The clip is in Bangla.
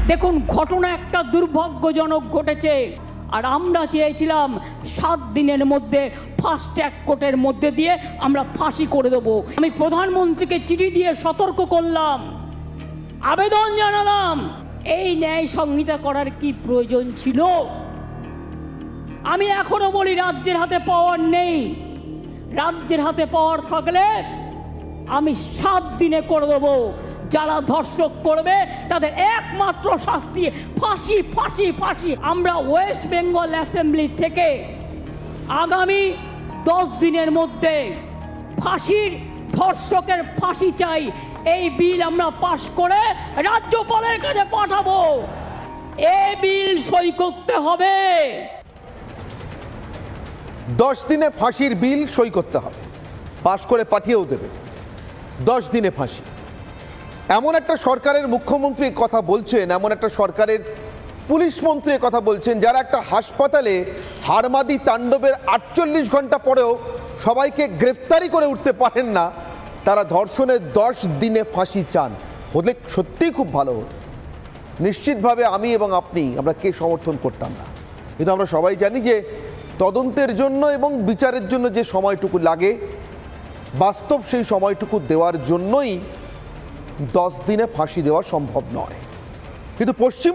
দেখুন, ঘটনা একটা দুর্ভাগ্যজনক ঘটেছে, আর আমরা চেয়েছিলাম 7 দিনের মধ্যে ফাস্ট ট্র্যাক কোর্টের মধ্যে দিয়ে আমরা ফাঁসি করে দেবো। আমি প্রধানমন্ত্রীকে চিঠি দিয়ে সতর্ক করলাম, আবেদন জানালাম, এই ন্যায় সংহিতা করার কি প্রয়োজন ছিল? আমি এখনো বলি, রাজ্যের হাতে পাওয়ার নেই। রাজ্যের হাতে পাওয়ার থাকলে আমি 7 দিনে করে দেবো। যারা ধর্ষক করবে তাদের একমাত্র শাস্তি ফাঁসি, ফাঁসি, ফাঁসি। আমরা ওয়েস্ট বেঙ্গল অ্যাসেম্বলি থেকে আগামী 10 দিনের মধ্যে ফাঁসির, ধর্ষকের ফাঁসি চাই, এই বিল আমরা পাশ করে রাজ্যপালের কাছে পাঠাবো। এই বিল সই করতে হবে। 10 দিনে ফাঁসির বিল সই করতে হবে, পাশ করে পাঠিয়েও দেবে। 10 দিনে ফাঁসি। এমন একটা সরকারের মুখ্যমন্ত্রী কথা বলছেন, এমন একটা সরকারের পুলিশ মন্ত্রী কথা বলছেন, যারা একটা হাসপাতালে হারমাদি তাণ্ডবের 48 ঘন্টা পরেও সবাইকে গ্রেফতারি করে উঠতে পারেন না, তারা ধর্ষণের 10 দিনে ফাঁসি চান। হলে সত্যিই খুব ভালো হতো। নিশ্চিতভাবে আমি এবং আপনি, আমরা কে সমর্থন করতাম না, কিন্তু আমরা সবাই জানি যে তদন্তের জন্য এবং বিচারের জন্য যে সময়টুকু লাগে, বাস্তব সেই সময়টুকু দেওয়ার জন্যই 10 দিনে ফাঁসি দেওয়া সম্ভব নয়। কিন্তু পশ্চিম